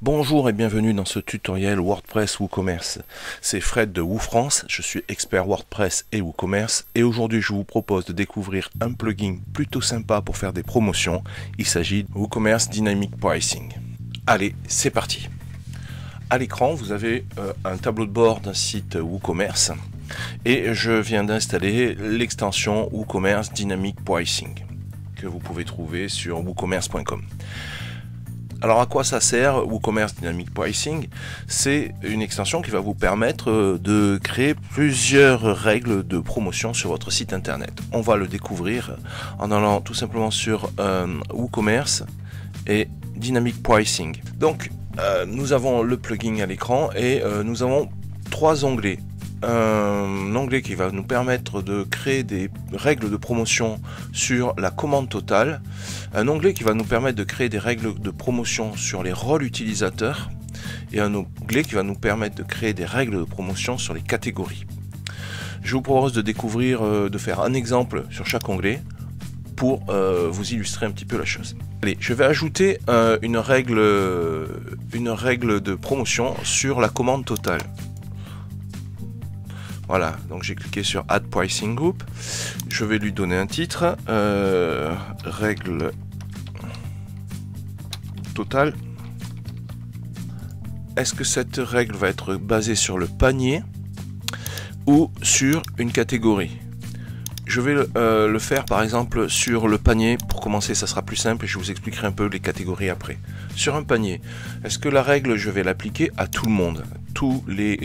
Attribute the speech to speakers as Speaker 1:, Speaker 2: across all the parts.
Speaker 1: Bonjour et bienvenue dans ce tutoriel WordPress WooCommerce. C'est Fred de WooFrance, je suis expert WordPress et WooCommerce et aujourd'hui je vous propose de découvrir un plugin plutôt sympa pour faire des promotions. Il s'agit de WooCommerce Dynamic Pricing. Allez, c'est parti. À l'écran, vous avez un tableau de bord d'un site WooCommerce et je viens d'installer l'extension WooCommerce Dynamic Pricing que vous pouvez trouver sur woocommerce.com. Alors à quoi ça sert WooCommerce Dynamic Pricing? C'est une extension qui va vous permettre de créer plusieurs règles de promotion sur votre site internet. On va le découvrir en allant tout simplement sur WooCommerce et Dynamic Pricing. Donc nous avons le plugin à l'écran et nous avons trois onglets. Un onglet qui va nous permettre de créer des règles de promotion sur la commande totale, un onglet qui va nous permettre de créer des règles de promotion sur les rôles utilisateurs et un onglet qui va nous permettre de créer des règles de promotion sur les catégories. Je vous propose de découvrir, de faire un exemple sur chaque onglet pour vous illustrer un petit peu la chose. Allez, je vais ajouter une règle de promotion sur la commande totale. Voilà, donc j'ai cliqué sur Add Pricing Group. Je vais lui donner un titre, règle totale. Est-ce que cette règle va être basée sur le panier ou sur une catégorie? Je vais le faire par exemple sur le panier. Pour commencer, ça sera plus simple et je vous expliquerai un peu les catégories après. Sur un panier, est-ce que la règle, je vais l'appliquer à tout le monde? Tous les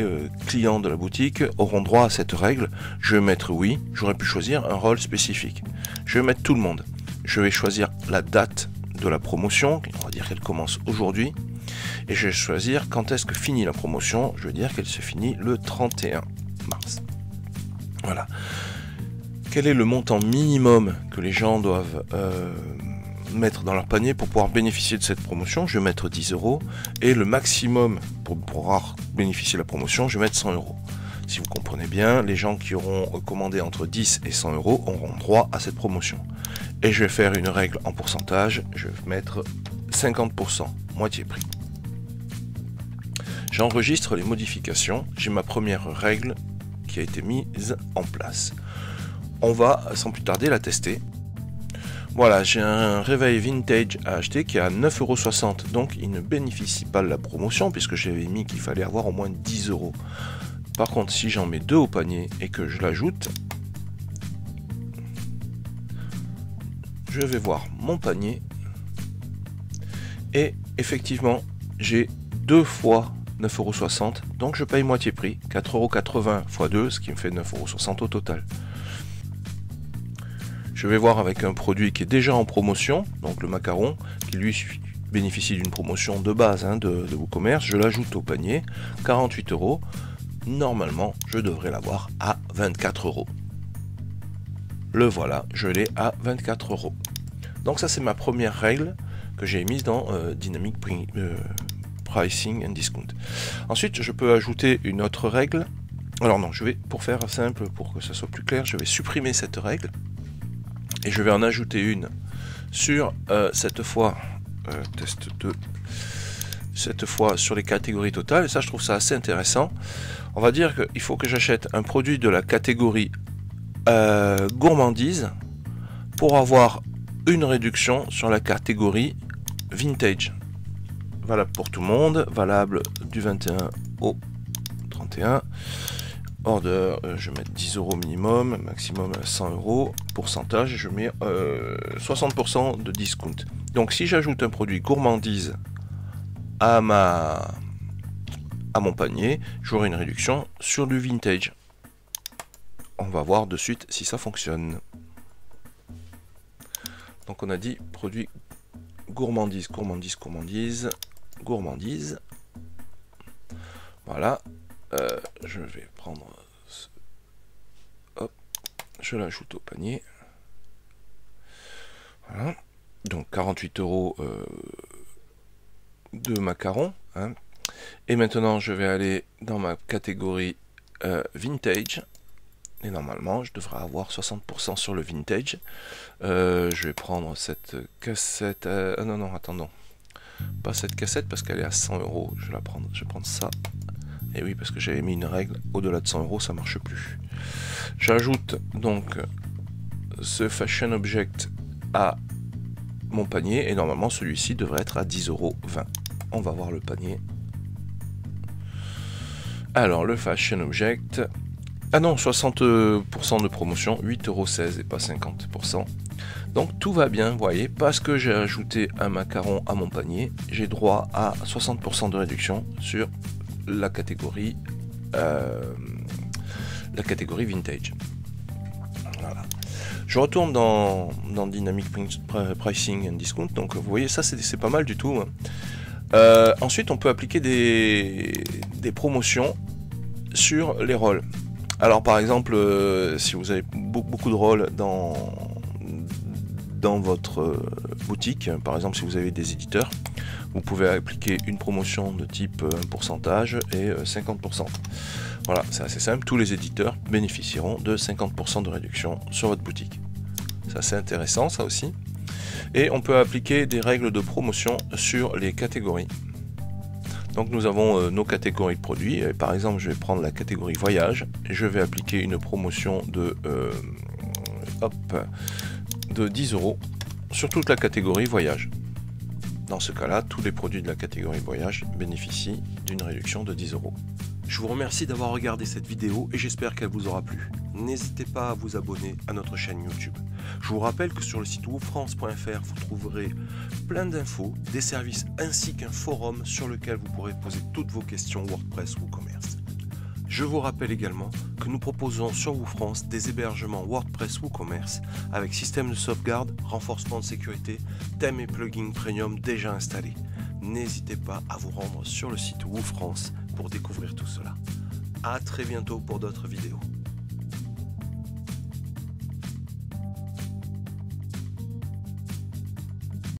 Speaker 1: clients de la boutique auront droit à cette règle. Je vais mettre oui. J'aurais pu choisir un rôle spécifique. Je vais mettre tout le monde. Je vais choisir la date de la promotion. On va dire qu'elle commence aujourd'hui. Et je vais choisir quand est-ce que finit la promotion. Je vais dire qu'elle se finit le 31 mars. Voilà. Quel est le montant minimum que les gens doivent mettre dans leur panier pour pouvoir bénéficier de cette promotion? Je vais mettre 10 €. Et le maximum pour pouvoir bénéficier de la promotion, je vais mettre 100 €. Si vous comprenez bien, les gens qui auront commandé entre 10 et 100 € auront droit à cette promotion. Et je vais faire une règle en pourcentage. Je vais mettre 50%, moitié prix. J'enregistre les modifications. J'ai ma première règle qui a été mise en place. On va sans plus tarder la tester. Voilà, j'ai un réveil vintage à acheter qui est à 9,60 €, donc il ne bénéficie pas de la promotion puisque j'avais mis qu'il fallait avoir au moins 10 €. Par contre, si j'en mets 2 au panier et que je l'ajoute, je vais voir mon panier et effectivement, j'ai 2 fois 9,60 €, donc je paye moitié prix, 4,80 € x 2, ce qui me fait 9,60 € au total. Je vais voir avec un produit qui est déjà en promotion, donc le macaron, qui lui bénéficie d'une promotion de base de WooCommerce. Je l'ajoute au panier, 48 €. Normalement, je devrais l'avoir à 24 €. Le voilà, je l'ai à 24 €. Donc ça, c'est ma première règle que j'ai mise dans Dynamic Pricing and Discount. Ensuite, je peux ajouter une autre règle. Alors non, je vais, pour faire simple, pour que ça soit plus clair, je vais supprimer cette règle. Et je vais en ajouter une sur cette fois test 2, cette fois sur les catégories totales. Et ça, je trouve ça assez intéressant. On va dire qu'il faut que j'achète un produit de la catégorie gourmandise pour avoir une réduction sur la catégorie vintage. Valable pour tout le monde, valable du 21 au 31. Order, je vais mettre 10 € minimum, maximum 100 €, pourcentage, je mets 60% de discount. Donc si j'ajoute un produit gourmandise à mon panier, j'aurai une réduction sur du vintage. On va voir de suite si ça fonctionne. Donc on a dit produit gourmandise, gourmandise, gourmandise, gourmandise. Voilà. Je vais prendre, hop, je l'ajoute au panier. Voilà. Donc 48 € de macarons. Et maintenant, je vais aller dans ma catégorie vintage. Et normalement, je devrais avoir 60% sur le vintage. Je vais prendre cette cassette. Non, attendons. Pas cette cassette parce qu'elle est à 100 €. Je vais la prendre. Je vais prendre ça. Et oui, parce que j'avais mis une règle. Au-delà de 100 €, ça marche plus. J'ajoute donc ce Fashion Object à mon panier. Et normalement, celui-ci devrait être à 10,20 €. On va voir le panier. Alors, le Fashion Object. Ah non, 60% de promotion. 8,16 € et pas 50%. Donc tout va bien, vous voyez, parce que j'ai ajouté un macaron à mon panier, j'ai droit à 60% de réduction sur la catégorie vintage. Voilà. Je retourne dans Dynamic Pricing and Discount, donc vous voyez, ça c'est pas mal du tout. Hein. Ensuite, on peut appliquer des promotions sur les rôles. Alors par exemple, si vous avez beaucoup de rôles dans votre boutique, par exemple si vous avez des éditeurs, vous pouvez appliquer une promotion de type pourcentage et 50%. Voilà, c'est assez simple, tous les éditeurs bénéficieront de 50% de réduction sur votre boutique. Ça c'est intéressant ça aussi. Et on peut appliquer des règles de promotion sur les catégories. Donc nous avons nos catégories de produits. Et par exemple, je vais prendre la catégorie voyage et je vais appliquer une promotion de 10 € sur toute la catégorie voyage. Dans ce cas-là, tous les produits de la catégorie voyage bénéficient d'une réduction de 10 €. Je vous remercie d'avoir regardé cette vidéo et j'espère qu'elle vous aura plu. N'hésitez pas à vous abonner à notre chaîne YouTube. Je vous rappelle que sur le site woofrance.fr, vous trouverez plein d'infos, des services ainsi qu'un forum sur lequel vous pourrez poser toutes vos questions WordPress ou WooCommerce. Je vous rappelle également que nous proposons sur WooFrance des hébergements WordPress WooCommerce avec système de sauvegarde, renforcement de sécurité, thèmes et plugins premium déjà installés. N'hésitez pas à vous rendre sur le site WooFrance pour découvrir tout cela. A très bientôt pour d'autres vidéos.